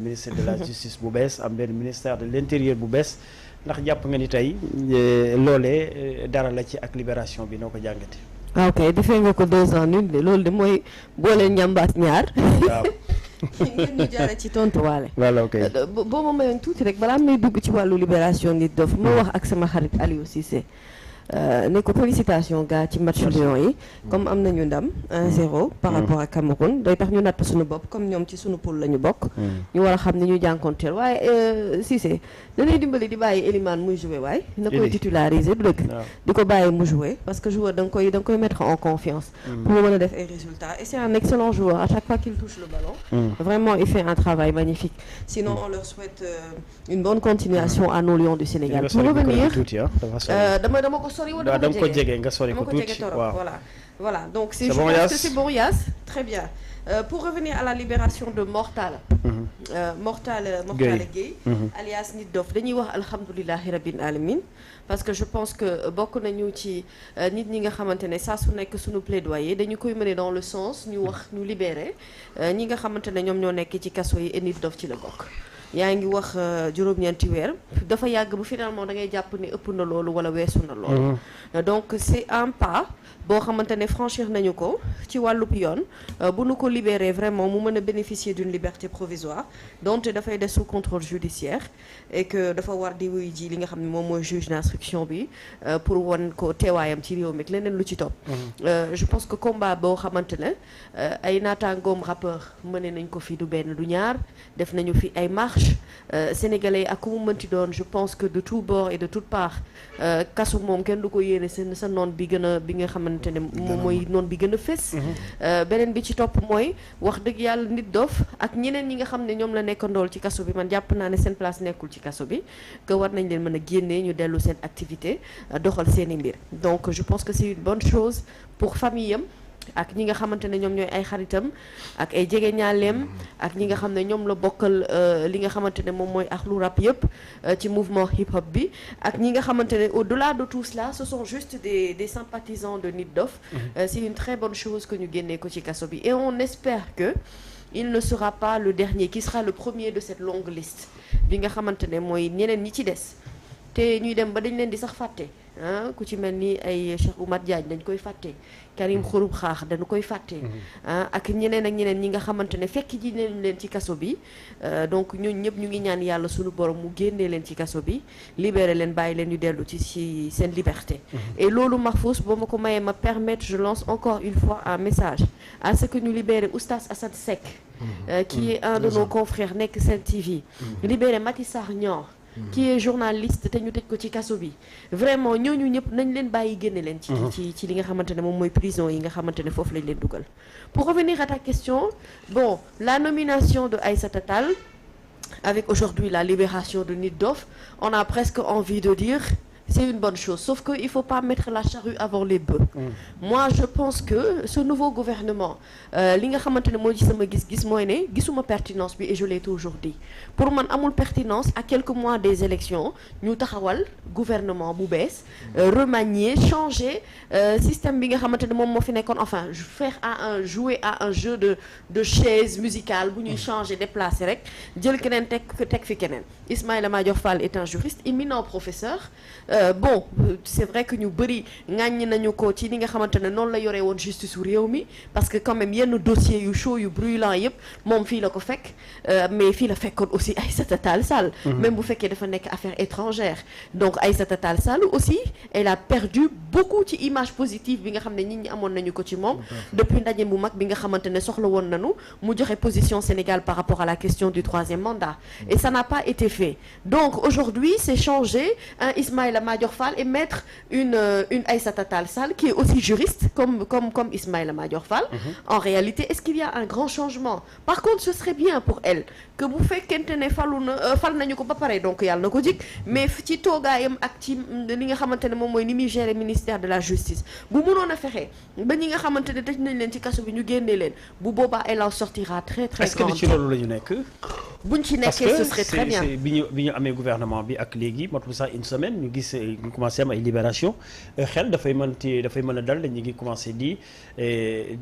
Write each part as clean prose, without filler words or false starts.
ministre de la justice bu bees am benn ministère de l'intérieur bu bees ndax jàpp nga ni tey loolee dara la ci ak libération bi noo ko jàngate ok defee nga ko 2 ans nul de loolu de mooy boole njàmbaas ñaar waaw ngeen ñu jaare ci tontuwaale voilà ok boo ma mayoon tuuti rek balaa may dugg ci wàllu libération nit dof ma wax ak sama xarit Aliou Cissé ne ko félicitation gars ci match Lions yi comme am nañu ndam 1-0 par rapport à Cameroun day tax ñu natt suñu bopp comme ñoom ci suñu poule la ñu bokk ñu war a xam ni ñu jànkonteel waaye Cissé dañuy dimbali di bàyyi Elimane muy jouer waaye na koy titulariser du dëgg di ko bàyyi mu jouer parce que joueur da nga koy mettre en confiance pour mu mën a def ay résultats et c'est un excellent joueur à chaque fois qu'il touche le ballon vraiment il fait un travail magnifique sinon on leur souhaite une bonne continuation à nos Lions du Sénégal pour revenir dama ko da nga ko jege nga sori ko tuuti waaw voilà donc c'est bon, c'est bon Yass très bien pour revenir à la libération de Mortal Mortal Gueye alias Nit Dof dañuy wax alhamdulillahi rabbil alamin parce que je pense que bokk nañu ci nit ñi nga xamante ne saa su nekk suñu plaidoyer dañu koy mener dans le sens ñu wax ñu libérer ñi nga xamante ne ñoom ñoo nekk ci kaso yi et Nit Dof ci la bokk yaa ngi wax juróom-ñeenti weer dafa yàgg bu finalement da ngay jàpp ne ëpp na loolu wala weesu na loolu donc c'est un pas boo xamante ne franchir nañu ko ci wàllub yoon bu nu ko libérer vraiment mu mën a bénéficier d'une liberté provisoire donc dafay des sous contrôle judiciaire et que dafa war di wuy ji li nga xam ne moom mooy juge d'instruction bi pour won ko teewaayam ci réew mi ak leneen lu ci topp je pense que combat boo xamante ne ay naataangoom rappeur mëne nañ ko fi du benn du ñaar def nañu fi ay marche sénégalais ak ku mu mënti doon je pense que de tous bords et de toutes parts kasu moom kenn du ko yéene sa noon bi nga xamante ne moom mooy noon bi gën a fës beneen bi ci topp mooy wax dëgg yàlla Nit Dof ak ñeneen ñi nga xam ne ñoom la nekkandool ci kaso bi man jàpp naa ne seen place nekkul ci kaso bi que war nañ leen mën a génnee ñu dellu seen activité doxal seen i mbir donc je pense que c'est une bonne chose pour famille am ak ñi nga xamante ne ñoom ñooy ay xaritam ak ay jege ñaaleem ak ñi nga xam ne ñoom la bokkal li nga xamante ne moom mooy axlu rap yëpp ci mouvement hip hop bi ak ñi nga xamante ne au-delà de tout cela ce sont juste des sympathisants de Nit Dof c'est une très bonne chose que ñu génnee ko ci kaso bi et on espère que il ne sera pas le dernier qui sera le premier de cette longue liste bi nga xamante ne mooy ñeneen ñi ci des te ñuy dem ba dañ leen di sax fàtte ku ci mel ni ay Cheikh Oumar Diagne dañ koy fàtte Karim Xrum Xax dañu koy fàtte ak ñeneen ñi nga xamante ne fekk ji nañ leen ci kaso bi donc ñooñu ñëpp ñu ngi ñaan yàlla suñu borom mu génnee leen ci kaso bi libéré leen bàyyi leen ñu dellu ci seen liberté et loolu Mahfouz boo ma ko mayee ma permettre je lance encore une fois un message à ce que ñu libéré Oustaz Assane Seck qui est un de nos confrères nekk Sen TV libéré Maty Sarr Niang qui est journaliste te ñu tëj ko ci kaso bi vraiment ñooñu ñëpp nañ leen bàyyi génne leen ci li nga xamante ne moom mooy prison yi nga xamante ne foofu lañ leen dugal pour revenir à ta question bon la nomination de Aïssata Tall avec aujourd'hui la libération de Nit Dof on a presque envie de dire c'est une bonne chose sauf que il faut pas mettre la charrue avant les bœufs moi je pense que ce nouveau gouvernement li nga xamante ne moo ci sama gis-gis mooy ne gisuma pertinence bi et je l'ai toujours dit pour man amul pertinence à quelques mois des élections ñu taxawal gouvernement bu bees remanier changer système bi nga xamante ne moom moo fi nekkoon enfin jouer à un jeu de chaise musicale bu ñuy changer déplacer rek jël keneen teg fi keneen Ismaïla Madior Fall est un juriste éminent professeur bon c'est vrai que ñu bëri ŋàññi nañu ko ci li nga xamante ne noonu la yore woon justice su réew mi parce que quand même yenn dossiers yu chaud yu brûlant yëpp moom fii la ko fekk mais fii la fekkoon aussi Aïssata Tall Sall même bu fekkee dafa nekk affaire étrangère donc Aïssata Tall Sall aussi elle a perdu beaucoup ci image positive bi nga xam ne nit ñi amoon nañu ko ci moom depuis ndaje bu mag bi nga xamante ne soxla woon nañu mu joxe position Sénégal par rapport à la question du 3e mandat et ça n'a pas été fait donc aujourd'hui c'est changer un Ismaïla Madior Fall et mettre une Aïssata Tall Sall qui est aussi juriste comme Ismaïla Madior Fall en réalité est-ce qu'il y a un grand changement par contre ce serait bien pour elle que bu fekkente ne fal nañu ko ba pare donc yàlla na ko jik mais ci toogaayam ak ci li nga xamante ne moom mooy ni muy gérer ministère de la justice bu mënoon a fexe ba ñi nga xamante ne tëj nañ leen ci kaso bi ñu génnee leen bu boobaa elle en sortira très très grande. est-ce que ci loolu la ñu nekk buñ ci nekkee ce serait très bien bi ñu amee gouvernement bi ak léegi matul sax une semaine ñu gis commencé am ay libération xel dafay mën a dal ñu ngi commencé di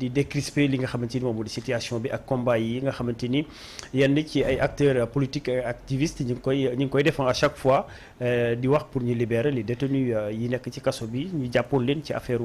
décrisper li nga xamante ni moom moo di situation bi ak combat yi nga xamante ni yenn ci ay acteurs politiques activistes ñu ngi koy défendre à chaque fois di wax pour ñu libérer les détenus yi nekk ci kaso bi ñu jàppoon leen ci affaire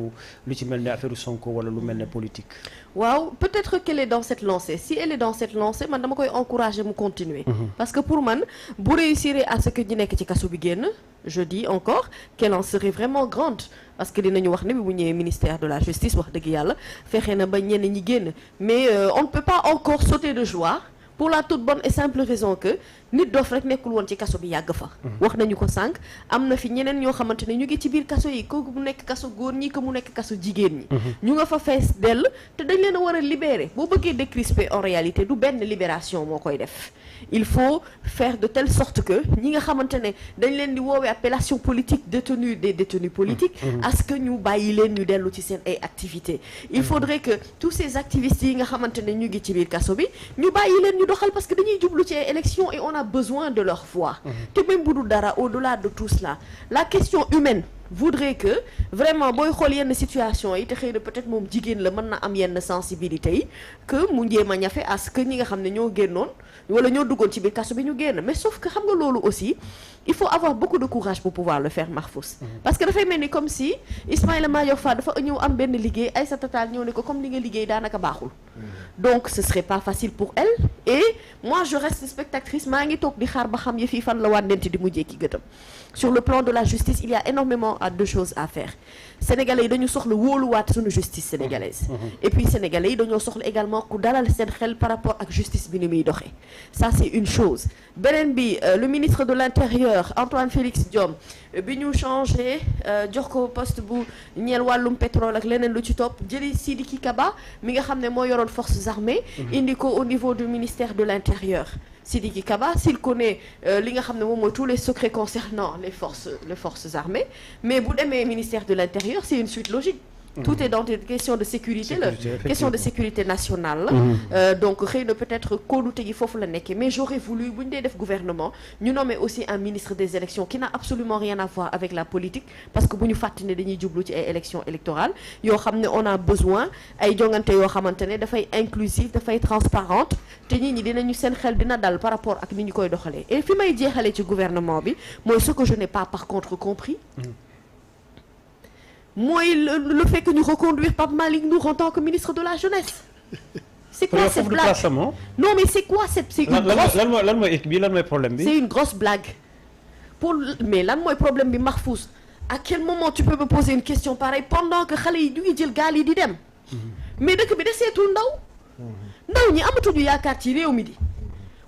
lu ci mel ne affaire Sonko wala lu mel ne politique. waaw peut-être qu'elle est dans cette lancée si elle est dans cette lancée man dama koy encourager mu continuer. parce que pour man bu réussir à ce que ñi nekk ci kaso bi génn je dis encore qu'elle en serait vraiment grande parce que dinañu wax ne bi bu ñëwee ministère de la justice wax dëgg yàlla fexe na ba ñenn ñi génn mais on ne peut pas encore sauter de joie pour la toute bonne et simple raison que nit dof rek nekkul woon ci kaso bi yàgg fa. wax nañu ko sànq am na fi ñeneen ñoo xamante ne ñu ngi ci biir kaso yi ko mu nekk kaso góor ñi ko mu nekk kaso jigéen ñi. ñu nga fa fees dell te dañ leen a war a libérer boo bëggee décrisper en réalité du benn libération moo koy def. il faut faire de telle sorte que ñi nga xamante ne dañ leen di woowee appellation politique détenus des détenus politiques à ce que ñu bàyyi leen ñu dellu ci seen ay activités il faudrait que tous ces activistes yi nga xamante ne ñu ngi ci biir kaso bi ñu bàyyi leen ñu doxal parce que dañuy jublu ci ay élections et on a besoin de leur voix te même bu dul dara au-delà de tout cela la question humaine voudrait que vraiment booy xool yenn situation yi te xëy na peut-être moom jigéen la mën na am yenn sensibilité yi que mu njéem a ñafe à ce que ñi nga xam ne ñoo génnoon wala ñoo duggoon ci biir kaso bi ñu génn mais sauf que xam nga loolu aussi il faut avoir beaucoup de courage pour pouvoir le faire Mahfous parce que dafay mel ni comme si Ismaïla Madior Fall dafa ñëw am benn liggéey Aïssata Tall ñëw ne ko comme li nga liggéey daanaka baaxul donc ce serait pas facile pour elle et moi je reste spectatrice maa ngi toog di xaar ba xam yëf yi fan la wànnenti di mujjee ki gëtam sur le plan de la justice il y a énormément de choses à faire sénégalais yi dañu soxla wóoluwaat suñu justice sénégalaise et puis sénégalais yi dañoo soxla également ku dalal seen xel par rapport ak justice bi ni muy doxee ça c'est une chose beneen bi le ministre de l'intérieur Antoine Félix Diome bi ñu changé jox ko poste bu ñeel wàllum pétrole ak leneen lu ci topp jëli Sidiki Kaba mi nga xam ne moo yoroon forces armées indi ko au niveau du ministère de l'intérieur Sidiki Kaba s'il connaît li nga xam ne moom mooy tous les secrets concernant les forces armées mais bu demee ministère de l'intérieur c'est une suite logique tout est dans des questions de sécurité la question de sécurité nationale la donc xëy na peut-être kóolute gi foofu la nekkee mais j'aurais voulu bu ñu dee def gouvernement ñu nommer aussi un ministre des élections qui n'a absolument rien à voir avec la politique parce que bu ñu fàtte ne dañuy jublu ci ay élections électorales yoo xam ne on a besoin ay jongante yoo xamante ne dafay inclusive dafay transparente te nit ñi dinañu seen xel dina dal par rapport ak ni ñu koy doxalee et fi may jeexalee ci gouvernement bi mooy ce que je n'ai pas par contre compris mooy le fait que ñu reconduire Pape Malick Ndour en tant que ministre de la jeunesse. c'est quoi cette blague non mais c'est quoi c'est une grosse lan mooy problème bi. c'est une grosse blague mais lan mooy problème bi Mahfous à quel moment tu peux me poser une question pareille pendant que xale yi ñu ngi jël gaal yi di dem. mais dëkk bi deseetul ndaw ñi amatuñu yaakaar ci réew mi di.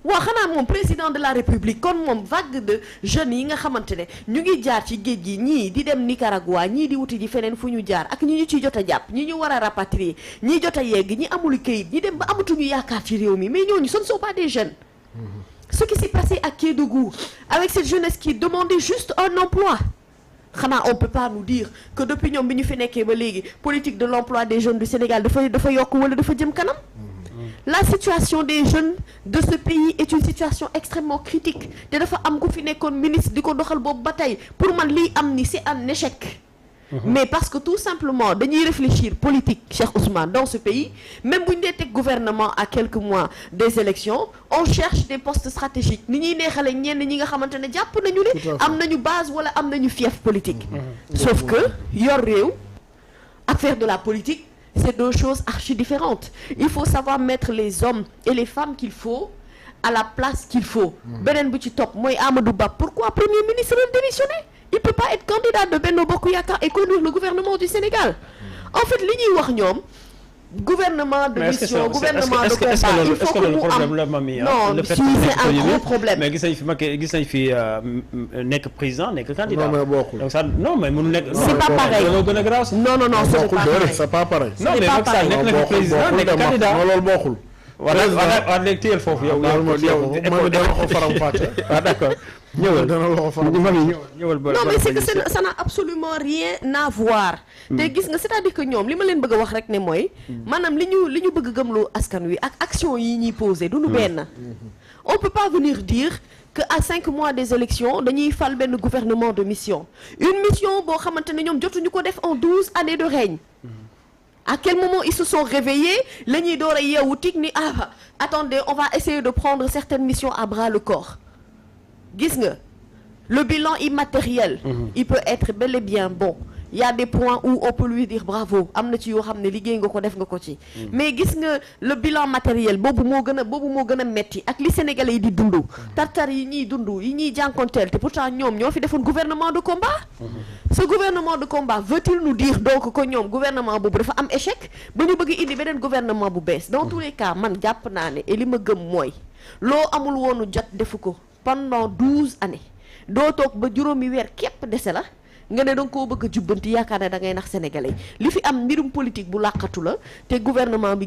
waaw xanaa moom président de la république kon moom vague de jeunes yi nga xamante ne ñu ngi jaar ci géej gi ñii di dem Nicaragua ñii di wuti ji feneen fu ñu jaar ak ñi ñu ciy jot a jàpp ñi ñu war a rapatrier ñi jot a yegg ñi amul këyit ñi dem ba amatuñu yaakaar ci réew mi mais ñooñu ce ne sont pas des jeunes. Ce qui s'est passé à Kédougou avec cette jeunesse qui demandait juste un emploi xanaa on peut pas nous dire que depuis ñoom bi ñu fi nekkee ba léegi politique de l'emploi des jeunes du Sénégal dafa yokk wala dafa jëm kanam. La situation des jeunes de ce pays est une situation extrêmement critique te dafa am ku fi nekkoon ministre di ko doxal boobu ba tey pour man lii am ni c'est un échec. mais parce que tout simplement dañuy réfléchir politique Cheikh Ousmane dans ce pays même bu ñu dee teg gouvernement à quelques mois des élections on cherche des postes stratégiques ni ñuy neexale ñenn ñi nga xamante ne jàpp nañu ne am nañu base wala am nañu fief politique. sauf que yor réew ak faire de la politique. C'est deux choses archi différentes. Il faut savoir mettre les hommes et les femmes qu'il faut à la place qu'il faut. beneen bu ci topp mooy Amadou Ba pourquoi premier ministre a démissionné? Il peut pas être candidat de Benno Bokk Yaakaar et conduire le gouvernement du Sénégal. En fait li ñuy wax ñoom gouvernement de mission gouvernement de combat il faut que mu am non si c'est un gros problème. mais gis nañ fi nekk président nekk candidat. donc ça non mais mënu nekk. c'est pas pareil non c'est pas pareil. non mais Macky Sall nekk na président nekk candidat loolu bokkul. war léegi téyel foofu yow. ma dama ko faram fàcce. d'accord. ñëwal ñëwal non mais c'est que ça n'a absolument rien à voir te gis nga c'est-à-dire que ñoom li ma leen bëgg a wax rek ne mooy maanaam li ñu bëgg gëmloo askan wi ak action yi ñuy poser du lu benn on peut pas venir dire que à 5 mois des élections dañuy fal benn gouvernement de mission une mission boo xamante ne ñoom jotuñu ko def en 12 années de règne. À quel moment ils se sont réveillés la ñuy door a yeewu tig ni attendez on va essayer de prendre certaines missions à bras le corps gis nga le bilan immatériel. Il peut être bel et bien bon. Il y a des points où on peut lui dire bravo am na ci yoo xam ne liggéey nga ko def nga ko ci. mais gis nga le bilan matériel boobu moo gën a metti ak li Sénégalais yi di dund. tartar yi ñuy dund yi ñuy jànkonteel te pourtant ñoom ñoo fi defoon gouvernement de combat. ce gouvernement de combat veut-il nous dire donc que ñoom gouvernement boobu dafa am échec ba ñu bëgg indi beneen gouvernement bu bees. dans tous les cas man jàpp naa ne et li ma gëm mooy loo amul woonu jot defu ko pendant 12 années doo toog ba juróomi weer képp dese la. nga ne danga koo bëgg a jubbanti yaakaar ne da ngay nax sénégalais li fi am mbirum politique bu làqatu la te gouvernement bi